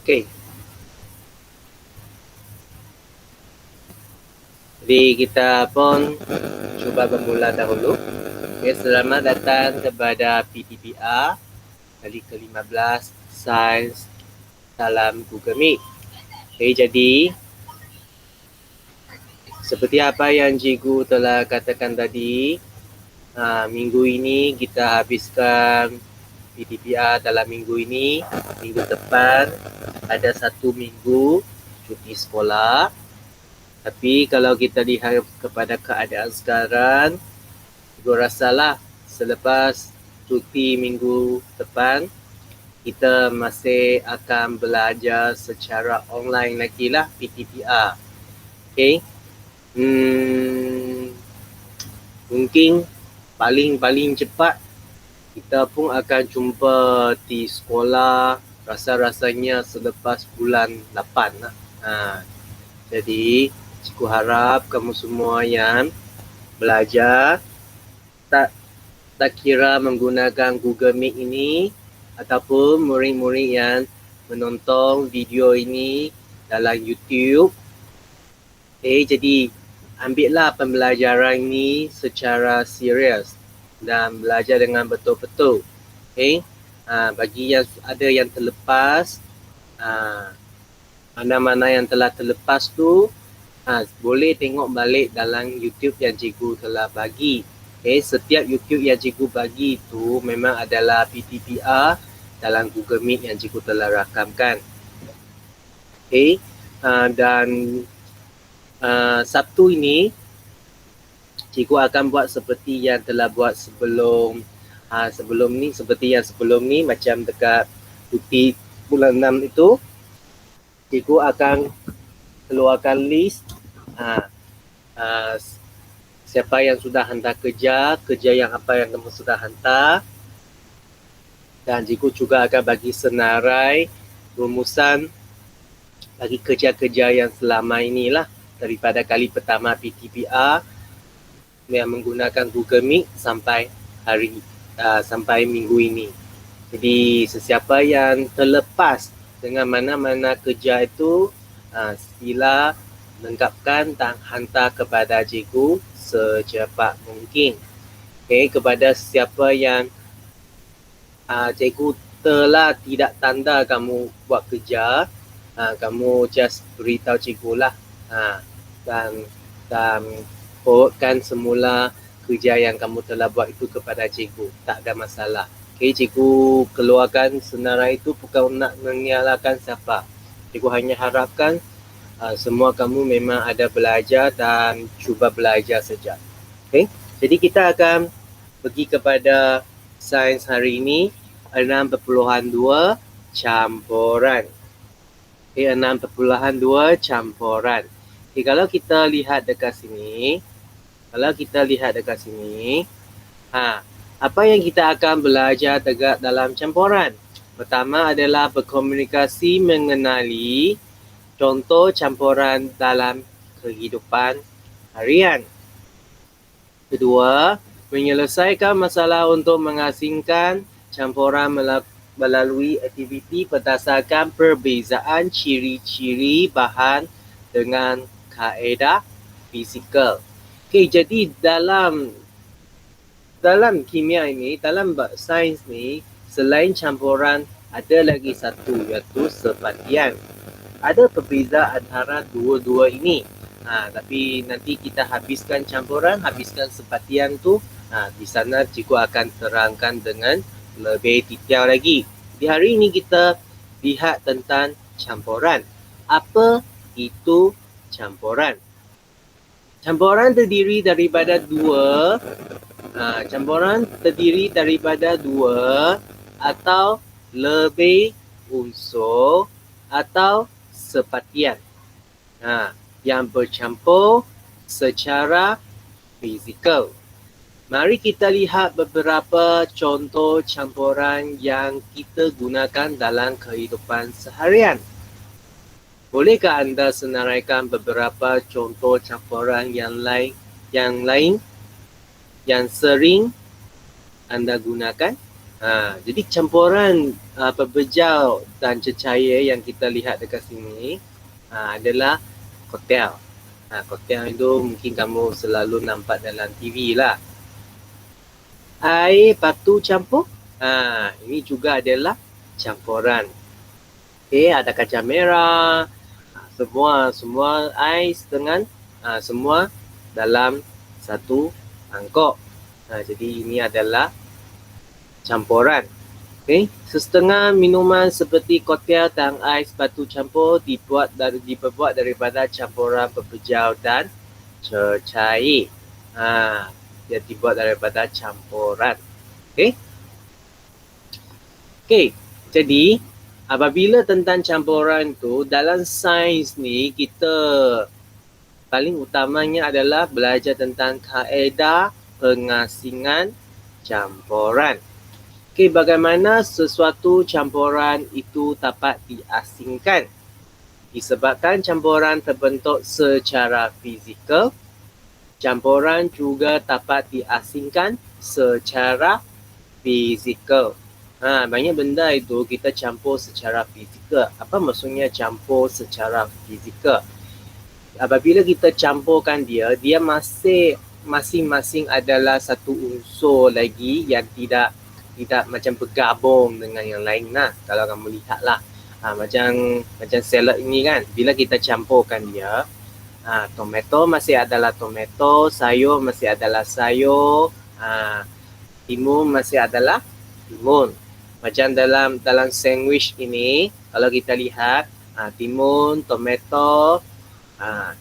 Okey. Jadi kita pun cuba bermula dahulu. Okay, selamat datang kepada PTPR kali ke-15 Sains dalam Google Meet. Okay, jadi seperti apa yang cikgu telah katakan tadi, minggu ini kita habiskan PTPR dalam minggu ini. Minggu depan ada 1 minggu cuti sekolah. Tapi kalau kita lihat kepada keadaan sekarang, gue rasalah selepas cuti minggu depan, kita masih akan belajar secara online lagi lah, PTPR. Okay. Mungkin paling cepat kita pun akan jumpa di sekolah rasa-rasanya selepas bulan 8 lah. Jadi cikgu harap kamu semua yang belajar tak kira menggunakan Google Meet ini ataupun murid-murid yang menonton video ini dalam YouTube. Jadi ambillah pembelajaran ini secara serius dan belajar dengan betul-betul. Bagi yang ada yang terlepas, mana-mana yang telah terlepas tu, boleh tengok balik dalam YouTube yang cikgu telah bagi. Setiap YouTube yang cikgu bagi tu memang adalah PTPR dalam Google Meet yang cikgu telah rakamkan. Dan Sabtu ini cikgu akan buat seperti yang telah buat sebelum ni, seperti yang sebelum ni, macam dekat cuti bulan 6 itu, cikgu akan keluarkan list siapa yang sudah hantar kerja yang apa yang kamu sudah hantar, dan cikgu juga akan bagi senarai rumusan bagi kerja-kerja yang selama inilah daripada kali pertama PTPR yang menggunakan Google Meet sampai sampai minggu ini. Jadi sesiapa yang terlepas dengan mana-mana kerja itu, sila lengkapkan dan hantar kepada cikgu secepat mungkin. Kepada sesiapa yang cikgu telah tidak tanda kamu buat kerja, kamu just beritahu cikgu lah, dan forwardkan semula kerja yang kamu telah buat itu kepada cikgu. Tak ada masalah. Cikgu keluarkan senarai itu bukan nak menyalahkan siapa. Cikgu hanya harapkan semua kamu memang ada belajar dan cuba belajar saja. Jadi kita akan pergi kepada sains hari ini, 6.2 campuran. 6.2 campuran. Kalau kita lihat dekat sini, apa yang kita akan belajar dalam campuran? Pertama adalah berkomunikasi mengenali contoh campuran dalam kehidupan harian. Kedua, menyelesaikan masalah untuk mengasingkan campuran melalui aktiviti berdasarkan perbezaan ciri-ciri bahan dengan kaedah fizikal. Jadi dalam kimia ini, dalam sains ni, selain campuran, ada lagi satu, iaitu sepatian. Ada perbezaan antara dua-dua ini. Tapi nanti kita habiskan campuran, habiskan sepatian tu, di sana cikgu akan terangkan dengan lebih detail lagi. Di hari ini kita lihat tentang campuran. Apa itu campuran? Campuran terdiri daripada dua atau lebih unsur atau sepatian yang bercampur secara fizikal. Mari kita lihat beberapa contoh campuran yang kita gunakan dalam kehidupan seharian. Bolehkah anda senaraikan beberapa contoh campuran yang lain yang sering anda gunakan? Jadi campuran pembejau dan cecair yang kita lihat dekat sini adalah koktel. Koktel itu mungkin kamu selalu nampak dalam TV lah. Air batu campur, ini juga adalah campuran. Ada kacang merah, semua ais dengan semua dalam satu mangkok. Jadi ini adalah campuran. Setengah minuman seperti koktel dan ais batu campur diperbuat daripada campuran pembejau dan cecair. Dia dibuat daripada campuran. Jadi apabila tentang campuran tu, dalam sains ni kita paling utamanya adalah belajar tentang kaedah pengasingan campuran. Bagaimana sesuatu campuran itu dapat diasingkan? Disebabkan campuran terbentuk secara fizikal, campuran juga dapat diasingkan secara fizikal. Banyak benda itu kita campur secara fizikal. Apa maksudnya campur secara fizikal? Apabila kita campurkan dia masih masing-masing adalah satu unsur lagi yang tidak macam bergabung dengan yang lain lah. Kalau kamu lihat lah, macam salad ini kan, bila kita campurkan dia, tomato masih adalah tomato, sayur masih adalah sayur, timun masih adalah timun. Macam dalam sandwich ini, kalau kita lihat timun, tomato,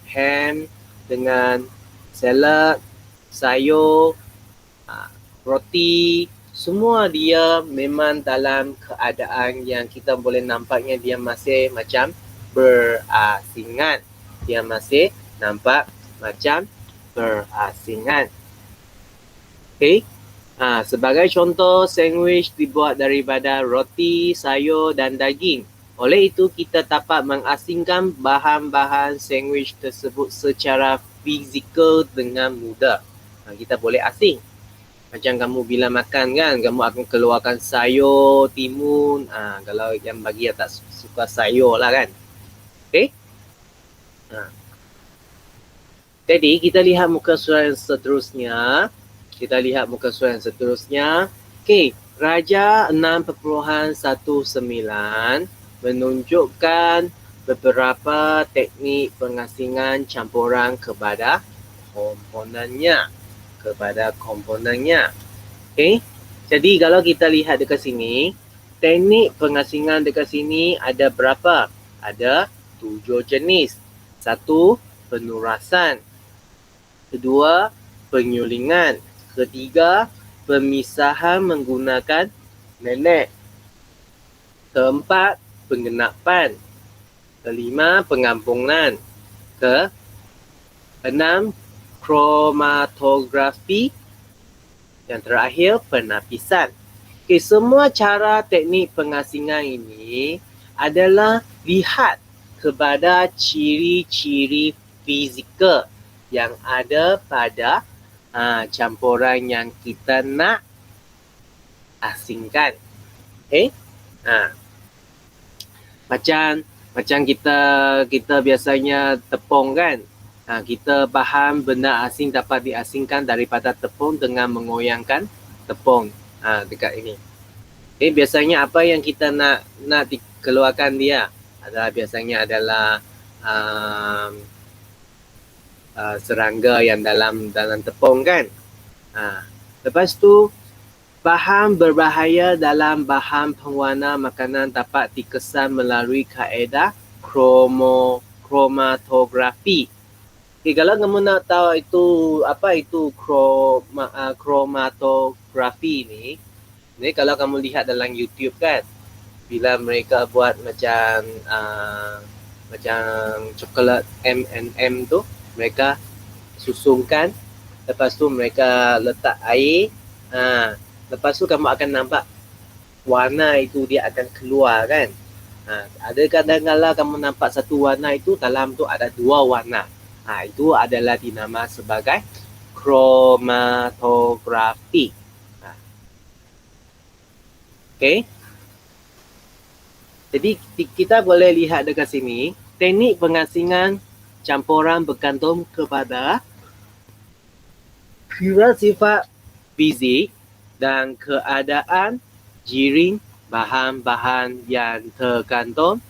ham dengan salad, sayur, roti, semua dia memang dalam keadaan yang kita boleh nampaknya dia masih macam berasingan. Dia masih nampak macam berasingan. Sebagai contoh, sandwich dibuat daripada roti, sayur dan daging. Oleh itu, kita dapat mengasingkan bahan-bahan sandwich tersebut secara fizikal dengan mudah. Kita boleh asing. Macam kamu bila makan kan, kamu akan keluarkan sayur, timun. Kalau yang bagi yang tak suka sayur lah kan. Jadi kita lihat muka surat yang seterusnya. Raja 6.19 menunjukkan beberapa teknik pengasingan campuran kepada komponennya. Jadi kalau kita lihat dekat sini, teknik pengasingan dekat sini ada berapa? Ada 7 jenis. 1, penurasan. 2, penyulingan. 3, pemisahan menggunakan nenek. 4, penggenapan. 5, pengampungan. 6, kromatografi. Yang terakhir, penapisan. Semua cara teknik pengasingan ini adalah lihat kepada ciri-ciri fizikal yang ada pada campuran yang kita nak asingkan. Macam kita biasanya tepung kan. Kita bahan benda asing dapat diasingkan daripada tepung dengan mengoyangkan tepung dekat ini. Biasanya apa yang kita nak dikeluarkan dia biasanya adalah serangga yang dalam tepung kan. Lepas tu bahan berbahaya dalam bahan pewarna makanan dapat dikesan melalui kaedah kromatografi. Kalau kamu nak tahu itu apa itu kromatografi ni kalau kamu lihat dalam YouTube kan, bila mereka buat macam coklat M&M tu, mereka susunkan, lepas tu mereka letak air, lepas tu kamu akan nampak warna itu dia akan keluar kan. Ada kadang-kadang kamu nampak satu warna itu, dalam tu ada 2 warna. Itu adalah dinama sebagai kromatografi. Okey. Jadi kita boleh lihat dekat sini, teknik pengasingan campuran bergantung kepada sifat fizik dan keadaan jiring bahan-bahan yang tergantung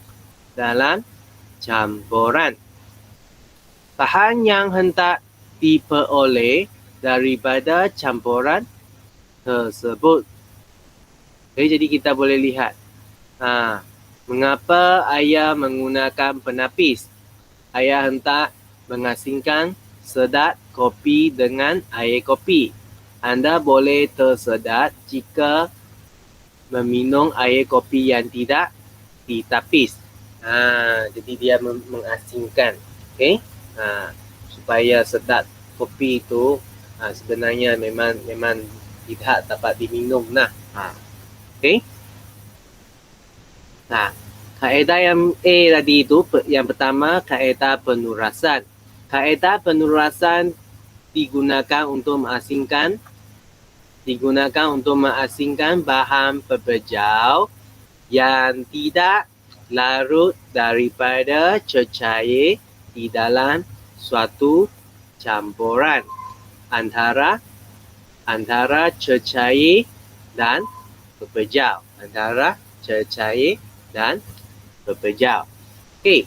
dalam campuran. Bahan yang hendak diperoleh daripada campuran tersebut. Okay, jadi kita boleh lihat mengapa ayah menggunakan penapis. Ayah hendak mengasingkan sedat kopi dengan air kopi. Anda boleh tersedat jika meminum air kopi yang tidak ditapis. Jadi dia mengasingkan, okay? Supaya sedat kopi itu sebenarnya memang tidak dapat diminum lah. Okay? Kaedah yang A tadi itu, yang pertama kaedah penurasan. Kaedah penurasan digunakan untuk mengasingkan bahan pembejau yang tidak larut daripada cecair di dalam suatu campuran antara cecair dan pembejau. Okey.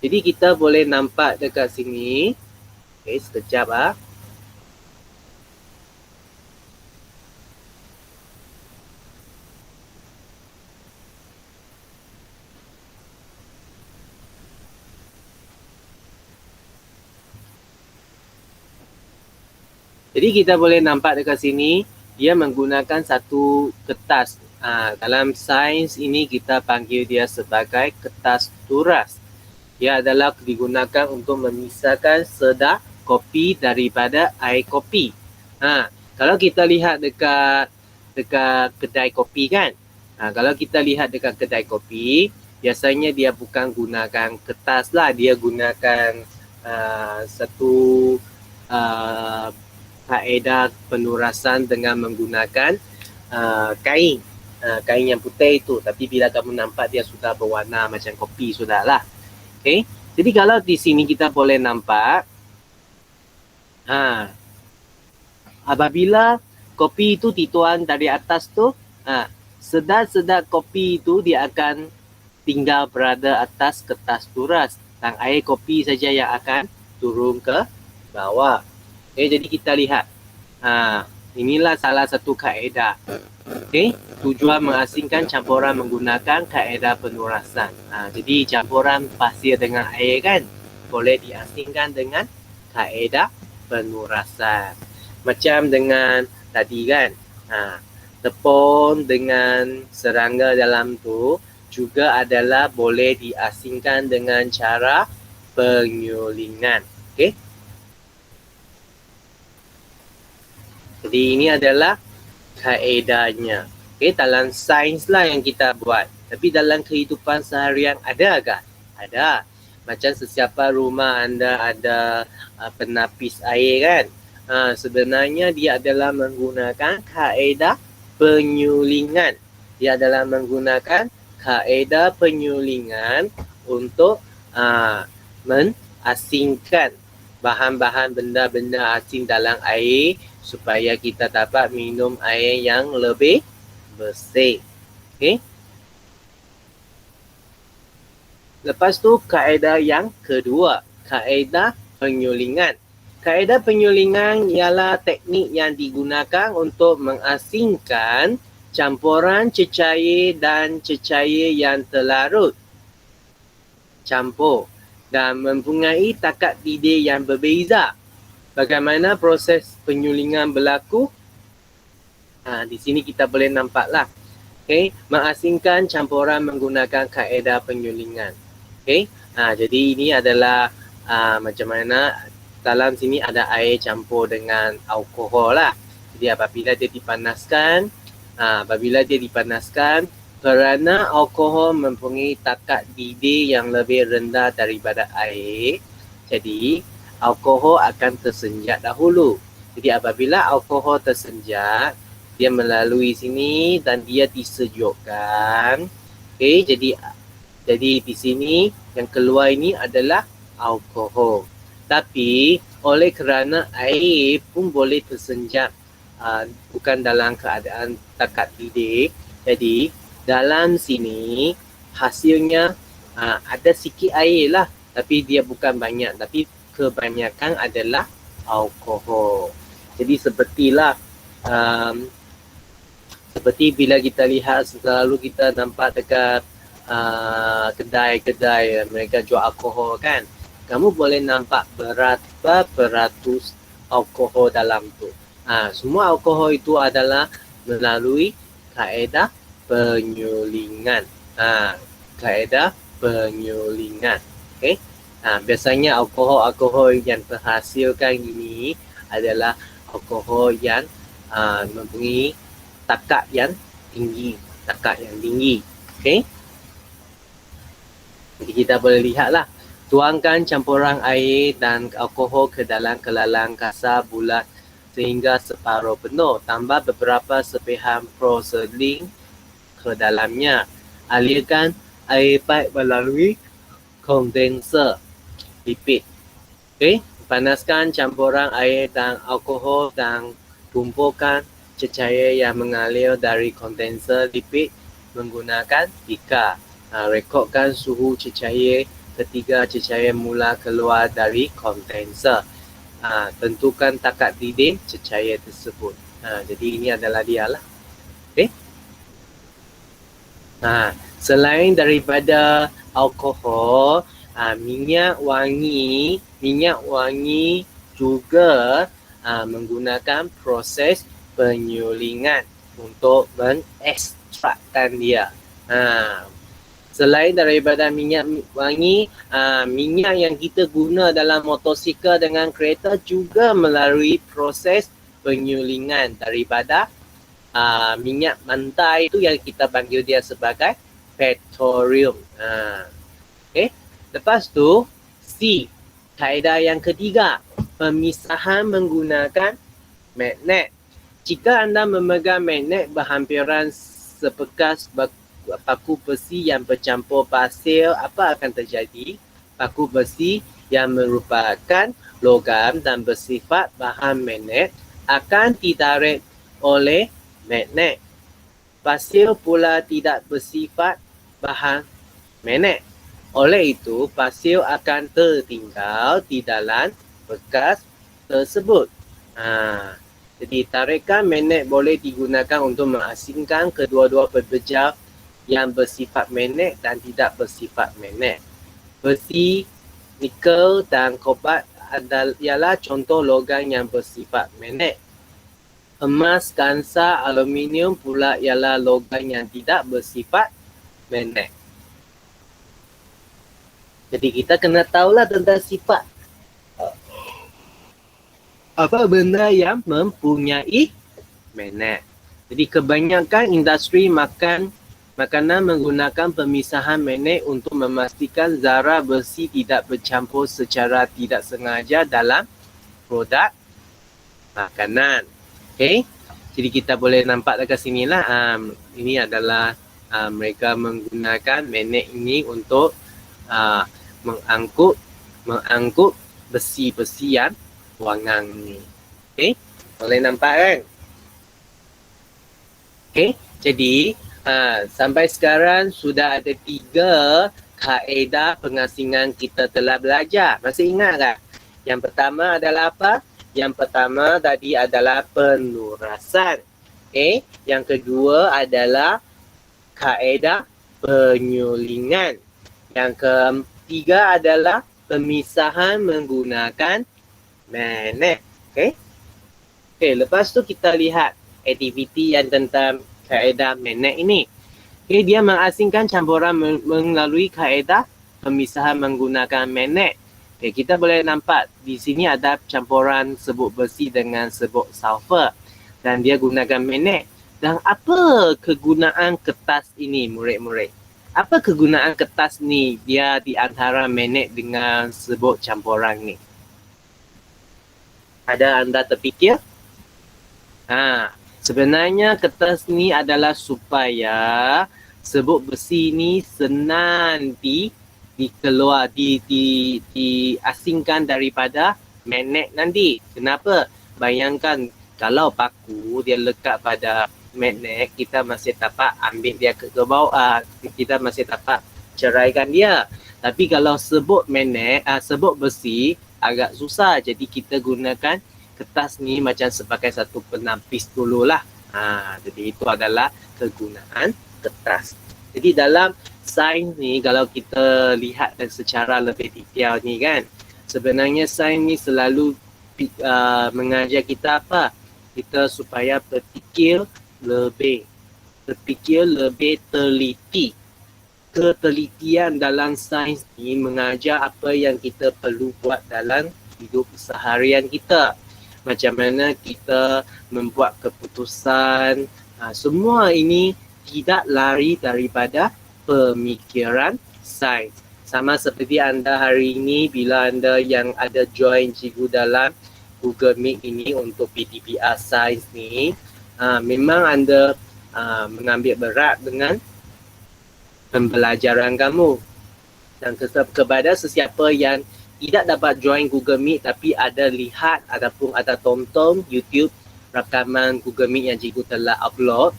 Jadi kita boleh nampak dekat sini. Okey, sekejap . Jadi kita boleh nampak dekat sini, dia menggunakan satu kertas. Dalam sains ini kita panggil dia sebagai kertas turas. Dia adalah digunakan untuk memisahkan sedat kopi daripada air kopi. Kalau kita lihat dekat kedai kopi kan. Kalau kita lihat dekat kedai kopi, biasanya dia bukan gunakan kertas lah, dia gunakan satu kaedah penurasan dengan menggunakan kain yang putih itu. Tapi bila kamu nampak dia sudah berwarna macam kopi sudahlah. Okay. Jadi kalau di sini kita boleh nampak apabila kopi itu dituang dari atas tu, sedat-sedat kopi itu dia akan tinggal berada atas kertas turas dan air kopi saja yang akan turun ke bawah. Okay, jadi kita lihat. Inilah salah satu kaedah. Okay, tujuan mengasingkan campuran menggunakan kaedah penurasan. Jadi campuran pasir dengan air kan boleh diasingkan dengan kaedah penurasan. Macam dengan tadi kan, tepung dengan serangga dalam tu juga adalah boleh diasingkan dengan cara penyulingan. Okay. Jadi ini adalah kaedahnya. Okay, dalam sains lah yang kita buat. Tapi dalam kehidupan seharian adakah? Ada. Macam sesiapa rumah anda ada penapis air kan. Sebenarnya dia adalah menggunakan kaedah penyulingan. Dia adalah menggunakan kaedah penyulingan untuk mengasingkan bahan-bahan benda-benda asing dalam air supaya kita dapat minum air yang lebih bersih. Okay. Lepas tu kaedah yang kedua, kaedah penyulingan. Kaedah penyulingan ialah teknik yang digunakan untuk mengasingkan campuran cecair dan cecair yang terlarut campur dan mempunyai takat didih yang berbeza. Bagaimana proses penyulingan berlaku? Di sini kita boleh nampaklah. Okay. Mengasingkan campuran menggunakan kaedah penyulingan. Okay. Jadi ini adalah macam mana dalam sini ada air campur dengan alkohol lah. Jadi apabila dia dipanaskan, kerana alkohol mempunyai takat didih yang lebih rendah daripada air, jadi alkohol akan tersenjat dahulu. Jadi apabila alkohol tersenjat, dia melalui sini dan dia disejukkan. Okey, jadi di sini yang keluar ini adalah alkohol. Tapi oleh kerana air pun boleh tersenjat bukan dalam keadaan takat didik, jadi dalam sini hasilnya ada sikit air lah, tapi dia bukan banyak, tapi kebanyakan adalah alkohol. Jadi seperti bila kita lihat, selalu kita nampak dekat kedai-kedai mereka jual alkohol kan, kamu boleh nampak berapa peratus alkohol dalam tu. Semua alkohol itu adalah melalui kaedah penyulingan. Kaedah penyulingan. Okay? Biasanya alkohol yang terhasilkan ini adalah alkohol yang mempunyai takat yang tinggi. Okay? Jadi kita boleh lihatlah. Tuangkan campuran air dan alkohol ke dalam kelalang kasar bulat sehingga separuh penuh. Tambah beberapa sepihan porselin ke dalamnya. Alirkan air pipe melalui kondenser lipid. Okay? Panaskan campuran air dan alkohol dan tumpukan cecair yang mengalir dari kondenser lipid menggunakan pika. Rekodkan suhu cecair ketika cecair mula keluar dari kondenser. Tentukan takat diding cecair tersebut. Jadi ini adalah dia lah. Okay? Selain daripada alkohol, minyak wangi juga menggunakan proses penyulingan untuk mengekstrakkan dia. Selain daripada minyak wangi, minyak yang kita guna dalam motosikal dengan kereta juga melalui proses penyulingan daripada minyak mentah itu yang kita panggil dia sebagai petroleum. Okay. Lepas tu C, kaedah yang ketiga, pemisahan menggunakan magnet. Jika anda memegang magnet berhampiran sebekas paku besi yang bercampur pasir, apa akan terjadi? Paku besi yang merupakan logam dan bersifat bahan magnet akan ditarik oleh magnet. Pasir pula tidak bersifat bahan magnet. Oleh itu, pasir akan tertinggal di dalam bekas tersebut. Jadi, tarikan magnet boleh digunakan untuk mengasingkan kedua-dua pekerja yang bersifat magnet dan tidak bersifat magnet. Besi, nikel dan kobalt ialah contoh logam yang bersifat magnet. Emas, kansa, aluminium pula ialah logam yang tidak bersifat magnet. Jadi kita kena tahulah tentang sifat apa benda yang mempunyai magnet. Jadi kebanyakan industri makanan menggunakan pemisahan magnet untuk memastikan zarah besi tidak bercampur secara tidak sengaja dalam produk makanan. Okay, jadi kita boleh nampak dekat sini lah. Ini adalah mereka menggunakan magnet ini untuk mengangkut besi-besi yang wangang ni. Okay, boleh nampak kan? Okay, jadi sampai sekarang sudah ada 3 kaedah pengasingan kita telah belajar. Masih ingat tak? Yang pertama adalah apa? Yang pertama tadi adalah penurasan. Okay. Yang kedua adalah kaedah penyulingan. Yang ketiga adalah pemisahan menggunakan magnet. Okay. Okay, lepas tu kita lihat aktiviti yang tentang kaedah magnet ini. Okay, dia mengasingkan campuran melalui kaedah pemisahan menggunakan magnet. Okay, kita boleh nampak di sini ada campuran sebut besi dengan sebut sulfur dan dia gunakan magnet. Dan apa kegunaan kertas ini, murid-murid? Apa kegunaan kertas ni dia di antara magnet dengan sebut campuran ni? Ada anda terfikir? Sebenarnya kertas ni adalah supaya sebut besi ni senang dikeluar, diasingkan daripada magnet nanti. Kenapa? Bayangkan kalau paku dia lekat pada magnet, kita masih dapat ambil dia ke bawah, kita masih dapat ceraikan dia. Tapi kalau sebut magnet, sebut besi agak susah. Jadi kita gunakan kertas ni macam sebagai satu penapis dululah. Jadi itu adalah kegunaan kertas. Jadi dalam sains ni kalau kita lihat secara lebih detail ni kan, sebenarnya sains ni selalu mengajar kita apa? Kita supaya berfikir lebih teliti. Ketelitian dalam sains ni mengajar apa yang kita perlu buat dalam hidup seharian kita. Macam mana kita membuat keputusan. Semua ini tidak lari daripada pemikiran sains. Sama seperti anda hari ini bila anda yang ada join cikgu dalam Google Meet ini untuk PTPR Sains ni, memang anda mengambil berat dengan pembelajaran kamu. Dan kepada sesiapa yang tidak dapat join Google Meet tapi ada lihat ataupun ada tonton YouTube rakaman Google Meet yang cikgu telah upload,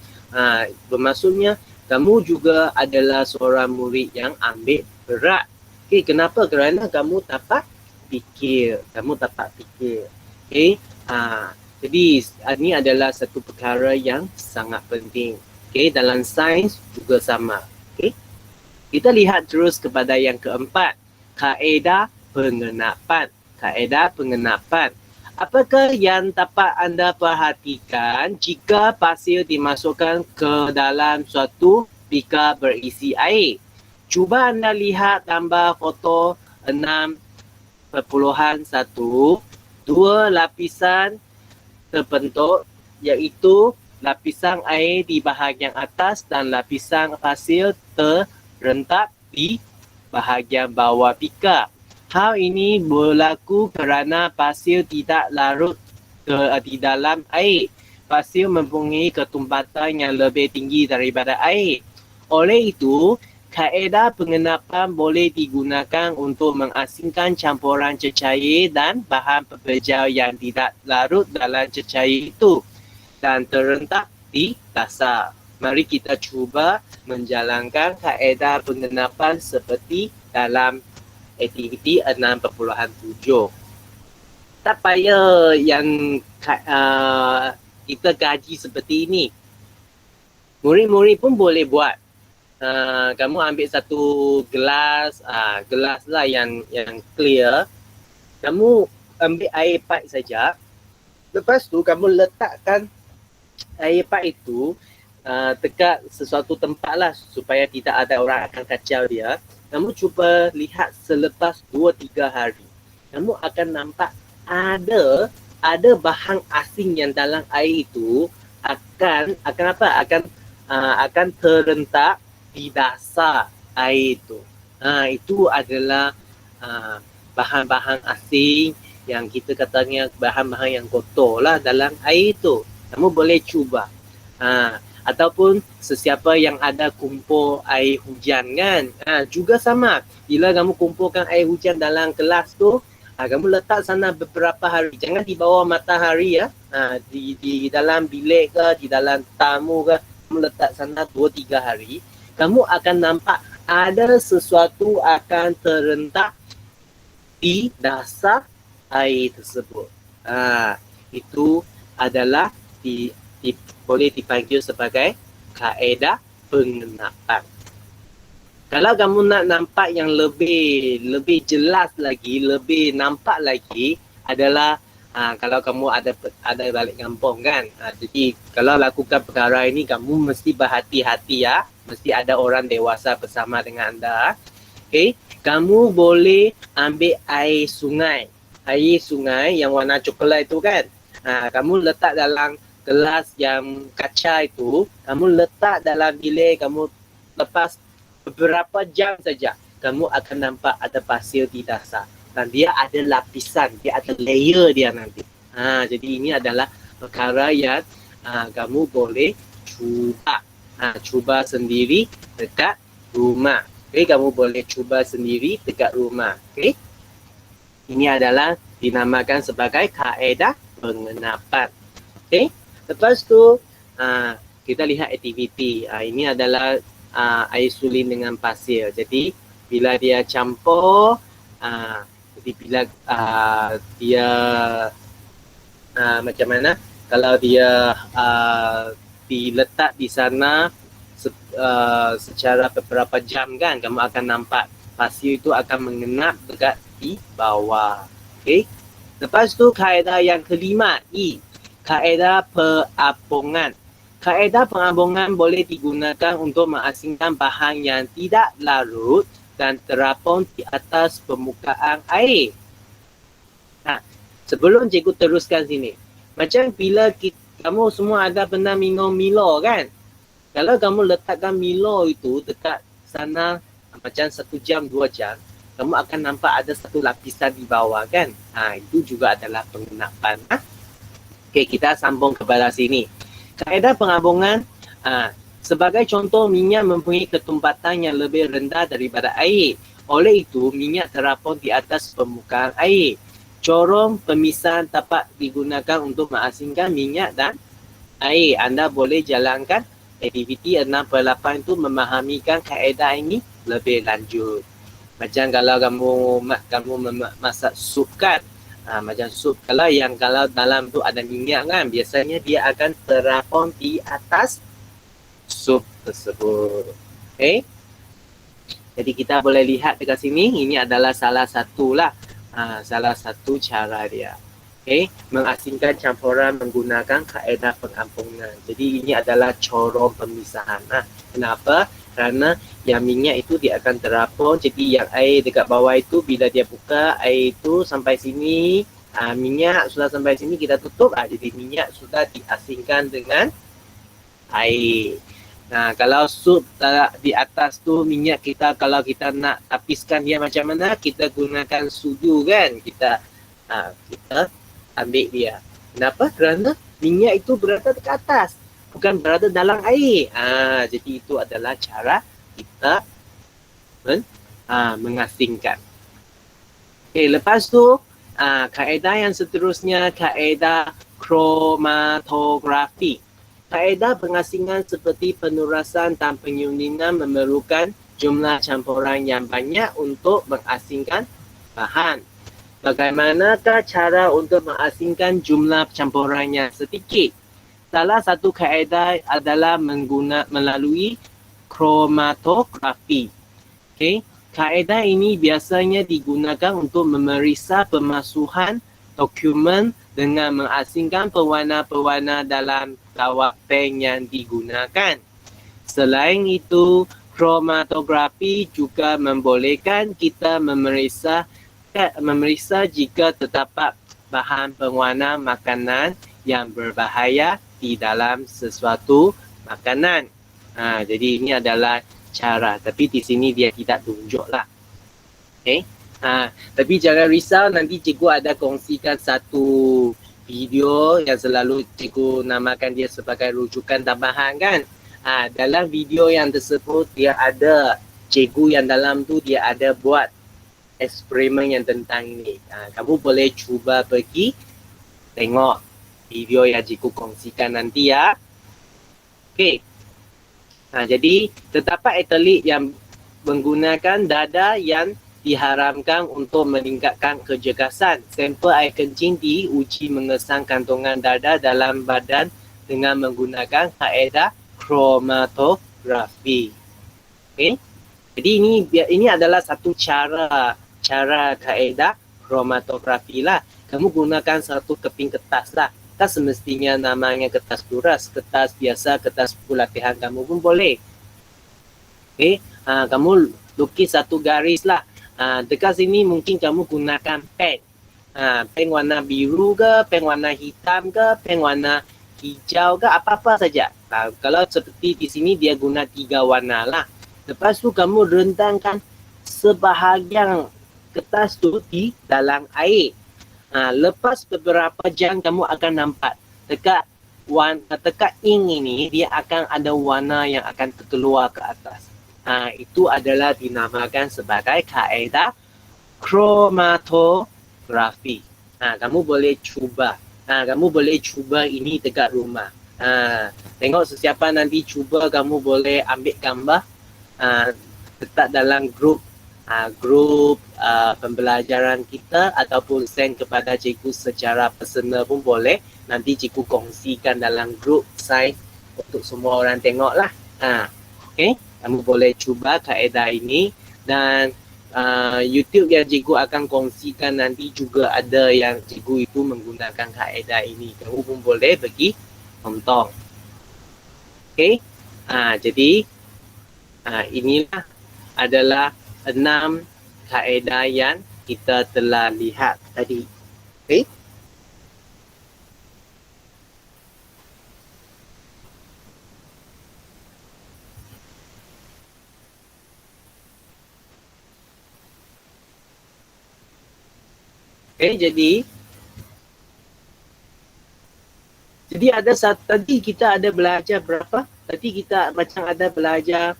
bermaksudnya kamu juga adalah seorang murid yang ambil berat. Okay, kenapa? Kerana kamu dapat fikir. Okay, jadi ini adalah satu perkara yang sangat penting. Okay, dalam sains juga sama. Okay, kita lihat terus kepada yang keempat, kaedah pengenapan. Apakah yang dapat anda perhatikan jika pasir dimasukkan ke dalam suatu bikar berisi air? Cuba anda lihat gambar foto 6.1. Dua lapisan terbentuk, iaitu lapisan air di bahagian atas dan lapisan pasir terletak di bahagian bawah bikar. Hal ini berlaku kerana pasir tidak larut di dalam air. Pasir mempunyai ketumpatan yang lebih tinggi daripada air. Oleh itu, kaedah pengenapan boleh digunakan untuk mengasingkan campuran cecair dan bahan pekerja yang tidak larut dalam cecair itu dan terletak di dasar. Mari kita cuba menjalankan kaedah pengenapan seperti dalam aktiviti 6.7. Tak payah yang kita gaji seperti ini. Murid-murid pun boleh buat. Kamu ambil satu gelas lah yang clear. Kamu ambil air pipe saja. Lepas tu kamu letakkan air pipe itu dekat sesuatu tempat lah supaya tidak ada orang akan kacau dia. Kamu cuba lihat selepas 2-3 hari. Kamu akan nampak ada bahan asing yang dalam air itu akan terletak di dasar air itu. Itu adalah bahan-bahan asing yang kita katanya bahan-bahan yang kotor lah dalam air itu. Kamu boleh cuba. Ataupun sesiapa yang ada kumpul air hujan kan, juga sama. Bila kamu kumpulkan air hujan dalam kelas tu, kamu letak sana beberapa hari. Jangan di bawah matahari ya. Di dalam bilik ke, di dalam tamu ke, kamu letak sana 2-3 hari. Kamu akan nampak ada sesuatu akan terletak di dasar air tersebut. Itu adalah boleh dipanggil sebagai kaedah pengenapan. Kalau kamu nak nampak yang lebih jelas lagi, lebih nampak lagi adalah kalau kamu ada balik kampung kan. Jadi kalau lakukan perkara ini kamu mesti berhati-hati ya. Mesti ada orang dewasa bersama dengan anda. Okay, kamu boleh ambil air sungai yang warna coklat itu kan. Kamu letak dalam gelas yang kaca itu, kamu letak dalam bilik, kamu lepas beberapa jam saja, kamu akan nampak ada pasir di dasar. Dan dia ada lapisan, dia ada layer dia nanti. Jadi ini adalah perkara yang kamu boleh cuba. Cuba sendiri dekat rumah. Okay, kamu boleh cuba sendiri dekat rumah. Okay. Ini adalah dinamakan sebagai kaedah pengenapan. Okay. Lepas tu, kita lihat aktiviti. Ini adalah air sulin dengan pasir. Jadi, bila dia campur, jadi bila dia macam mana? Kalau dia diletak di sana secara beberapa jam kan, kamu akan nampak pasir itu akan mengenap dekat di bawah. Okay. Lepas tu kaedah yang kelima, E. Kaedah pengabungan. Kaedah pengabungan boleh digunakan untuk mengasingkan bahan yang tidak larut dan terapung di atas permukaan air. Sebelum cikgu teruskan sini, macam bila kamu semua ada pernah minum Milo kan? Kalau kamu letakkan Milo itu dekat sana macam 1 jam, 2 jam, kamu akan nampak ada satu lapisan di bawah kan? Itu juga adalah pengenapan. Okey, kita sambung kepada sini. Kaedah pengabungan, sebagai contoh, minyak mempunyai ketumpatan yang lebih rendah daripada air. Oleh itu, minyak terapung di atas permukaan air. Corong pemisahan dapat digunakan untuk mengasingkan minyak dan air. Anda boleh jalankan aktiviti 6/8 itu memahamikan kaedah ini lebih lanjut. Macam kalau kamu masak sup kan, macam sup kalau dalam tu ada minyak kan, biasanya dia akan terapung di atas sup tersebut. Okay. Jadi kita boleh lihat dekat sini, ini adalah salah satu cara dia. Okay. Mengasingkan campuran menggunakan kaedah pengampungan. Jadi ini adalah corong pemisahan. Kenapa? Kerana yang minyak itu dia akan terapung. Jadi yang air dekat bawah itu bila dia buka air itu sampai sini, minyak sudah sampai sini kita tutup. Jadi minyak sudah diasingkan dengan air. Kalau sup di atas tu minyak kita, kalau kita nak tapiskan dia macam mana, kita gunakan sudu kan, kita ambil dia. Kenapa? Kerana minyak itu berada di atas, bukan berada dalam air. Jadi itu adalah cara kita mengasingkan. Okay, lepas tu kaedah yang seterusnya, kaedah kromatografi. Kaedah pengasingan seperti penurasan dan penyulinan memerlukan jumlah campuran yang banyak untuk mengasingkan bahan. Bagaimanakah cara untuk mengasingkan jumlah campuran yang sedikit? Salah satu kaedah adalah melalui kromatografi. Okay. Kaedah ini biasanya digunakan untuk memeriksa pemasuhan dokumen dengan mengasingkan pewarna-pewarna dalam kawat pen yang digunakan. Selain itu, kromatografi juga membolehkan kita memeriksa jika terdapat bahan pewarna makanan yang berbahaya di dalam sesuatu makanan. Jadi ini adalah cara, tapi di sini dia tidak tunjuklah. Okay. Tapi jangan risau, nanti cikgu ada kongsikan satu video yang selalu cikgu namakan dia sebagai rujukan tambahan kan. Dalam video yang tersebut dia ada cikgu yang dalam tu dia ada buat eksperimen yang tentang ini. Kamu boleh cuba pergi tengok video yang cikgu kongsikan nanti ya. Okey. Jadi terdapat atlet yang menggunakan dada yang diharamkan untuk meningkatkan kecergasan. Sampel air kencing diuji mengesang kantongan dada dalam badan dengan menggunakan kaedah kromatografi. Okay. Jadi ini adalah satu cara kaedah kromatografi lah. Kamu gunakan satu keping kertas lah. Tak semestinya namanya kertas kuras, kertas biasa, kertas buku latihan kamu pun boleh. Okay. Kamu lukis satu garis lah. Dekat sini mungkin kamu gunakan pen. Pen warna biru ke, pen warna hitam ke, pen warna hijau ke, apa-apa saja. Kalau seperti di sini dia guna 3 warna lah. Lepas tu kamu rendangkan sebahagian kertas tu di dalam air. Lepas beberapa jam kamu akan nampak dekat tekan ink ini, dia akan ada warna yang akan terkeluar ke atas. Itu adalah dinamakan sebagai kaedah kromatografi. Kamu boleh cuba. Kamu boleh cuba ini dekat rumah. Tengok sesiapa nanti cuba, kamu boleh ambil gambar, letak dalam grup pembelajaran kita ataupun send kepada cikgu secara personal pun boleh. Nanti cikgu kongsikan dalam grup sains untuk semua orang tengok lah. Okay? Kamu boleh cuba kaedah ini, dan YouTube yang cikgu akan kongsikan nanti juga ada yang cikgu itu menggunakan kaedah ini. Kamu pun boleh pergi tonton. Okay? Jadi inilah adalah 6 kaedah yang kita telah lihat tadi. Okay? Okay, jadi ada tadi kita ada belajar berapa? Tadi kita macam ada belajar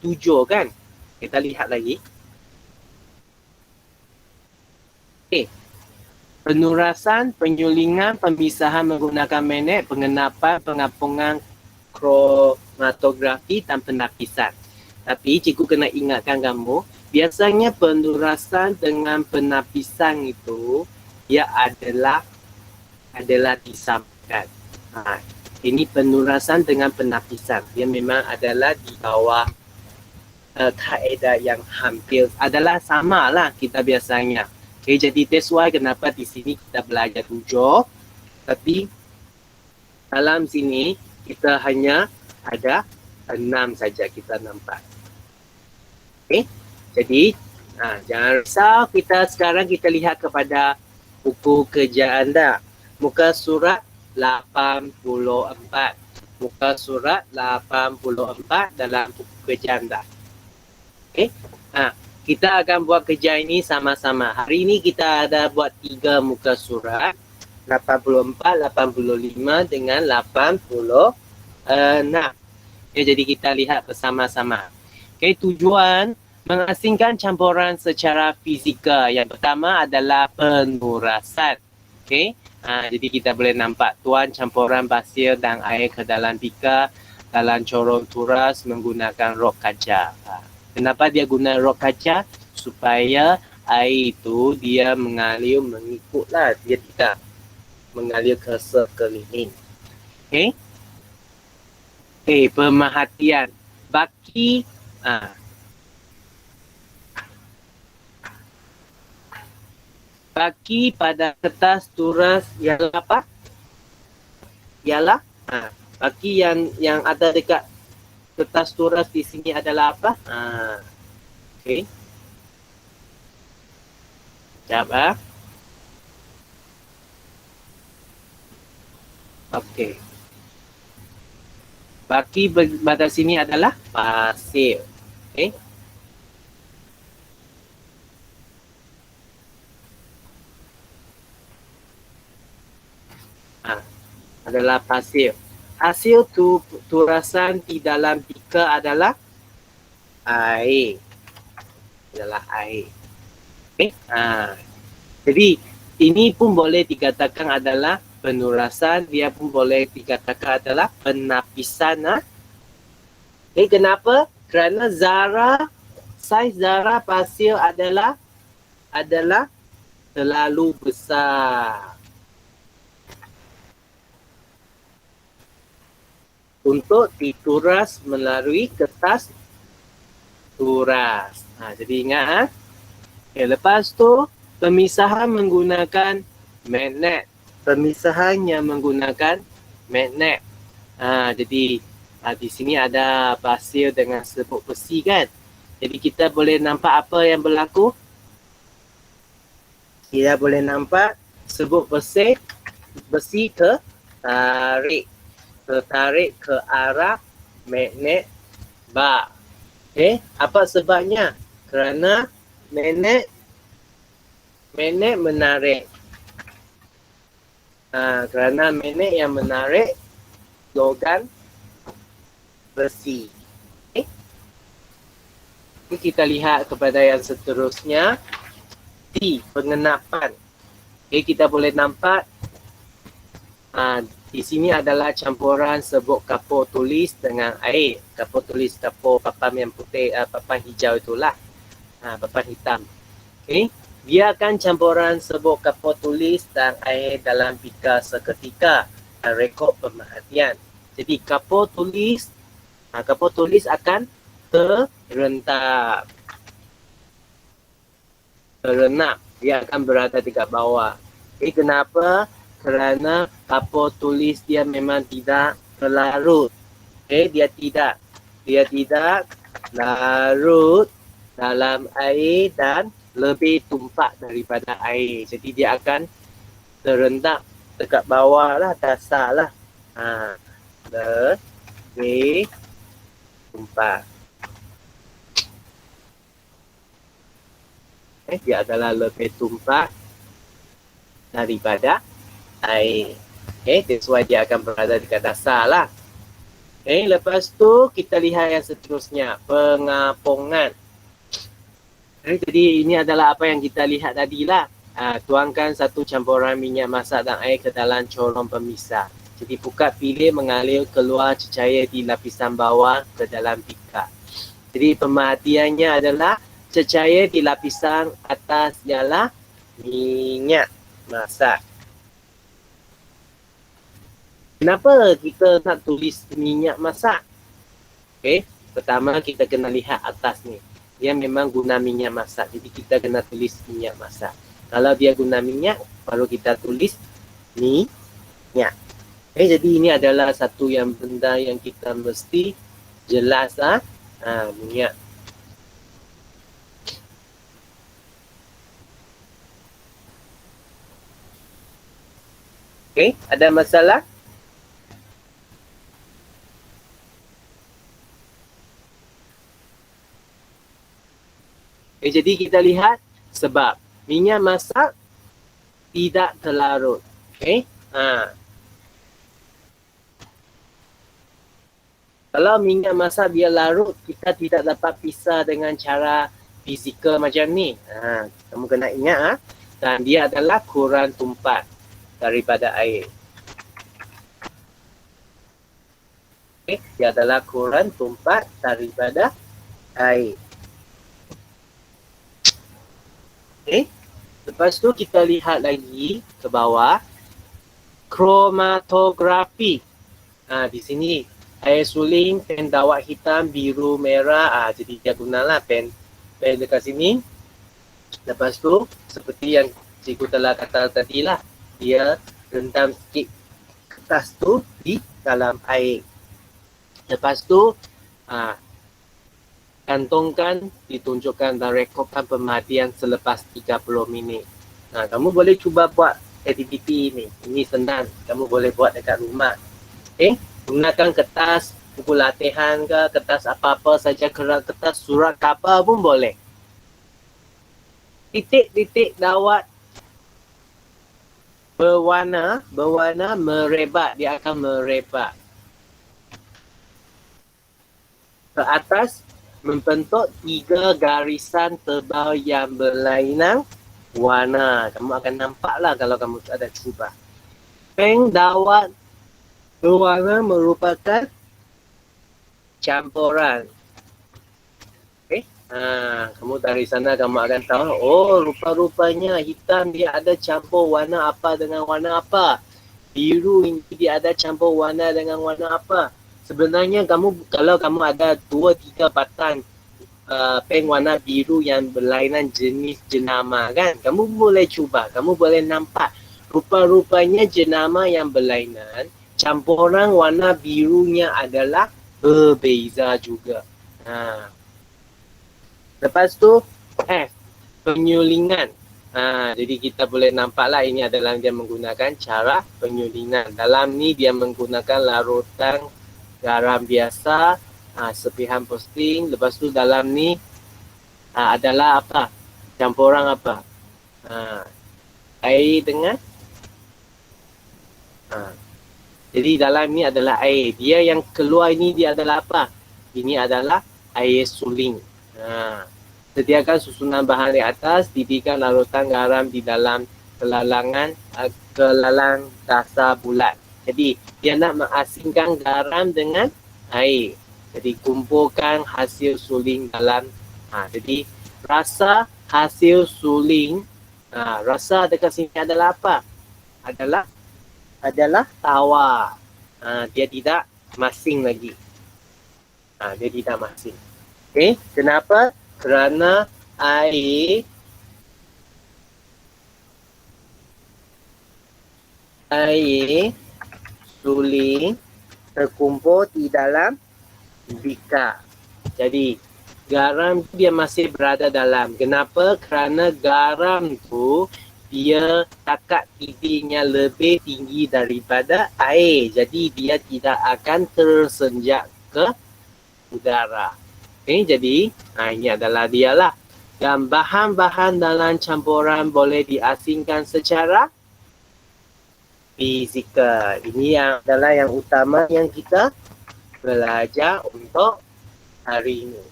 7 kan? Kita lihat lagi. Okay. Penurasan, penyulingan, pemisahan menggunakan magnet, pengenapan, pengapungan kromatografi dan penapisan. Tapi cikgu kena ingatkan kamu, biasanya penurasan dengan penapisan itu ia adalah disamakan. Ini penurasan dengan penapisan. Dia memang adalah di bawah kaedah yang hampir adalah sama lah kita biasanya. Okay, jadi that's why kenapa di sini kita belajar 7, tapi dalam sini kita hanya ada 6 saja kita nampak. Okay, jadi jangan risau, sekarang kita lihat kepada buku kerja anda. Muka surat 84. Muka surat 84 dalam buku kerja anda. Okay. Kita akan buat kerja ini sama-sama. Hari ini kita ada buat 3 muka surat. 84, 85 dengan 86. Jadi kita lihat bersama-sama. Okay, tujuan mengasingkan campuran secara fizikal. Yang pertama adalah penurasan. Okay. Jadi kita boleh nampak tuan campuran pasir dan air ke dalam bika dalam corong turas menggunakan rok kaca. Kenapa dia guna rok kaca? Supaya air itu dia mengalir mengikutlah, dia tidak mengalir ke sekeliling. Okay? Pemerhatian. Baki baki pada kertas turas ialah apa? Ialah baki yang ada dekat kertas turas di sini adalah apa? Okay. Sekejap. Okay. Baki pada sini adalah pasir. Okay. Adalah pasir. Hasil turasan di dalam bika adalah air. Okay. Jadi ini pun boleh dikatakan adalah penurasan, dia pun boleh dikatakan adalah penapisan. Okay, kenapa? Kerana saiz zarah pasir adalah terlalu besar untuk dituras melalui kertas turas. Jadi ingat. Okay, lepas tu pemisahan menggunakan magnet. Pemisahan yang menggunakan magnet. Jadi di sini ada pasir dengan serbuk besi kan. Jadi kita boleh nampak apa yang berlaku. Kita boleh nampak serbuk besi tertarik ke arah magnet bar. Okay, apa sebabnya? Kerana magnet menarik. Kerana magnet yang menarik, logam besi. Okay. Ini kita lihat kepada yang seterusnya. D. Pengenapan. Okay, kita boleh nampak di sini adalah campuran serbuk kapur tulis dengan air. Kapur tulis, kapur papan yang putih, papan hijau itulah. Papan hitam. Okay. Biarkan campuran serbuk kapur tulis dan air dalam bikar seketika dan rekod pemerhatian. Jadi kapur tulis akan terenap. Dia akan berada dekat bawah. Okay, kenapa? Kerana kapur tulis dia memang tidak terlarut. Okay, dia tidak larut dalam air dan lebih tumpak daripada air. Jadi dia akan terendap dekat bawah lah, dasar lah. Lebih tumpak. Dia adalah lebih tumpak daripada air. Okay, that's why dia akan berada dekat dasar lah. Okay, lepas tu kita lihat yang seterusnya, pengapungan. Okay, jadi ini adalah apa yang kita lihat tadi lah. Tuangkan satu campuran minyak masak dan air ke dalam corong pemisah. Jadi pukat pilih mengalir keluar cecair di lapisan bawah ke dalam bikar. Jadi pemerhatiannya adalah cecair di lapisan atas ialah minyak masak. Kenapa kita nak tulis minyak masak? Okay, pertama kita kena lihat atas ni. Dia memang guna minyak masak. Jadi kita kena tulis minyak masak. Kalau dia guna minyak, baru kita tulis minyak. Okay, jadi ini adalah satu yang benda yang kita mesti jelas minyak. Okay, ada masalah? Okay, jadi kita lihat sebab minyak masak tidak terlarut. Okay. Kalau minyak masak dia larut, kita tidak dapat pisah dengan cara fizikal macam ni. Kamu kena ingat. Dan dia adalah kurang tumpat daripada air. Okay. Dia adalah kurang tumpat daripada air. Okay. Lepas tu kita lihat lagi ke bawah. Kromatografi. Di sini air suling, pen dawat hitam, biru, merah. Jadi dia gunalah pen dekat sini. Lepas tu seperti yang cikgu telah kata tadi lah. Dia rendam sikit kertas tu di dalam air. Lepas tu kantongkan, ditunjukkan dan rekodkan pemerhatian selepas 30 minit. Kamu boleh cuba buat aktiviti ini. Ini senang. Kamu boleh buat dekat rumah. Okay? Gunakan kertas, buku latihan ke, kertas apa-apa saja, kertas surat khabar pun boleh. Titik-titik dawat berwarna merebat. Dia akan merebat. Ke atas membentuk 3 garisan tebal yang berlainan warna. Kamu akan nampaklah kalau kamu ada cuba. Pen dawat berwarna merupakan campuran. Okay. Kamu dari sana kamu akan tahu, oh rupa-rupanya hitam dia ada campur warna apa dengan warna apa. Biru ini dia ada campur warna dengan warna apa. Sebenarnya kalau kamu ada 2-3 batang pen warna biru yang berlainan jenis jenama kan, kamu boleh cuba, kamu boleh nampak rupa-rupanya jenama yang berlainan, campuran warna birunya adalah berbeza juga. Lepas tu F, penyulingan. Jadi kita boleh nampaklah ini adalah dia menggunakan cara penyulingan. Dalam ni dia menggunakan larutan garam biasa, sepihan posting. Lepas tu dalam ni adalah apa? Campuran apa? Air dengan Jadi dalam ni adalah air. Dia yang keluar ini dia adalah apa? Ini adalah air suling. Sediakan susunan bahan di atas, didihkan larutan garam di dalam kelalang dasar bulat. Jadi dia nak mengasingkan garam dengan air. Jadi kumpulkan hasil suling dalam. Jadi rasa hasil suling, rasa dekat sini adalah apa? Adalah tawar. Dia tidak masing lagi. Dia tidak masing. Okay, kenapa? Kerana air suling terkumpul di dalam bikar. Jadi garam dia masih berada dalam. Kenapa? Kerana garam tu dia takat titiknya lebih tinggi daripada air. Jadi dia tidak akan tersenjak ke udara. Okay, jadi ini adalah dia lah. Dan bahan-bahan dalam campuran boleh diasingkan secara fizikal. Ini yang adalah yang utama yang kita belajar untuk hari ini.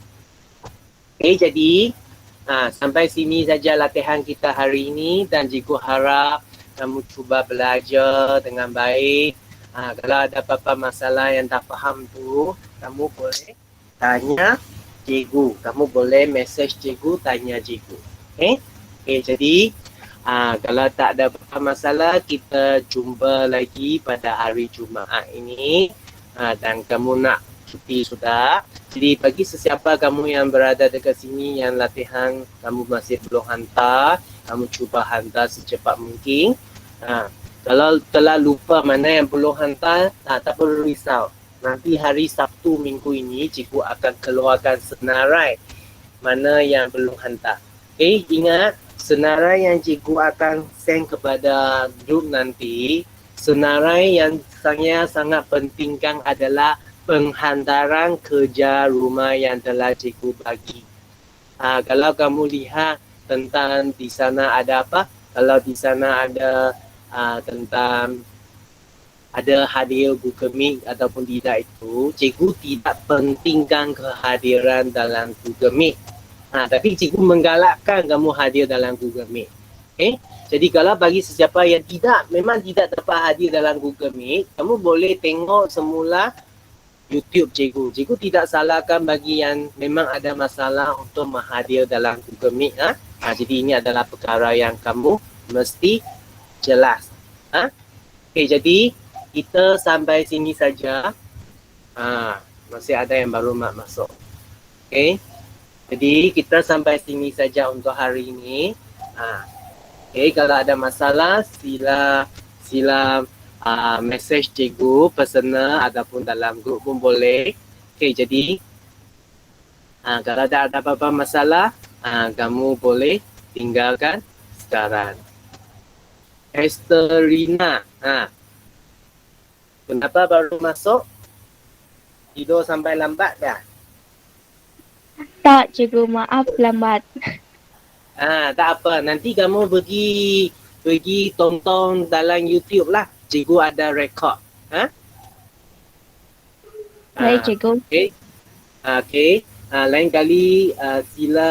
Okay, jadi sampai sini saja latihan kita hari ini dan cikgu harap kamu cuba belajar dengan baik. Kalau ada apa-apa masalah yang tak faham tu, kamu boleh tanya cikgu. Kamu boleh message cikgu, tanya cikgu. Okay, jadi kalau tak ada apa-apa masalah, kita jumpa lagi pada hari Jumaat ini. Dan kamu nak cuti sudah. Jadi bagi sesiapa kamu yang berada dekat sini yang latihan kamu masih belum hantar, kamu cuba hantar secepat mungkin. Kalau telah lupa mana yang belum hantar, tak perlu risau. Nanti hari Sabtu minggu ini cikgu akan keluarkan senarai mana yang belum hantar. Okay, ingat senarai yang cikgu akan send kepada grup nanti, senarai yang sangat pentingkan adalah penghantaran kerja rumah yang telah cikgu bagi. Kalau kamu lihat tentang di sana ada apa? Kalau di sana ada tentang ada hadir Google Meet ataupun tidak itu, cikgu tidak pentingkan kehadiran dalam Google Meet. Tapi cikgu menggalakkan kamu hadir dalam Google Meet. Okay? Jadi kalau bagi sesiapa yang memang tidak dapat hadir dalam Google Meet, kamu boleh tengok semula YouTube cikgu. Cikgu tidak salahkan bagi yang memang ada masalah untuk menghadir dalam Google Meet. Jadi ini adalah perkara yang kamu mesti jelas. Okay, jadi kita sampai sini saja. Masih ada yang baru masuk. Okay. Jadi kita sampai sini saja untuk hari ini. Okay, kalau ada masalah sila message cikgu, personal ataupun dalam grup pun boleh. Okay, jadi kalau ada apa-apa masalah, kamu boleh tinggalkan sekarang. Esterina, kenapa baru masuk? Tidur sampai lambat dah? Tak, cikgu, maaf lambat. Tak apa, nanti kamu pergi tonton dalam YouTube lah. Cikgu ada rekod. Baik, cikgu. Okay. Lain kali sila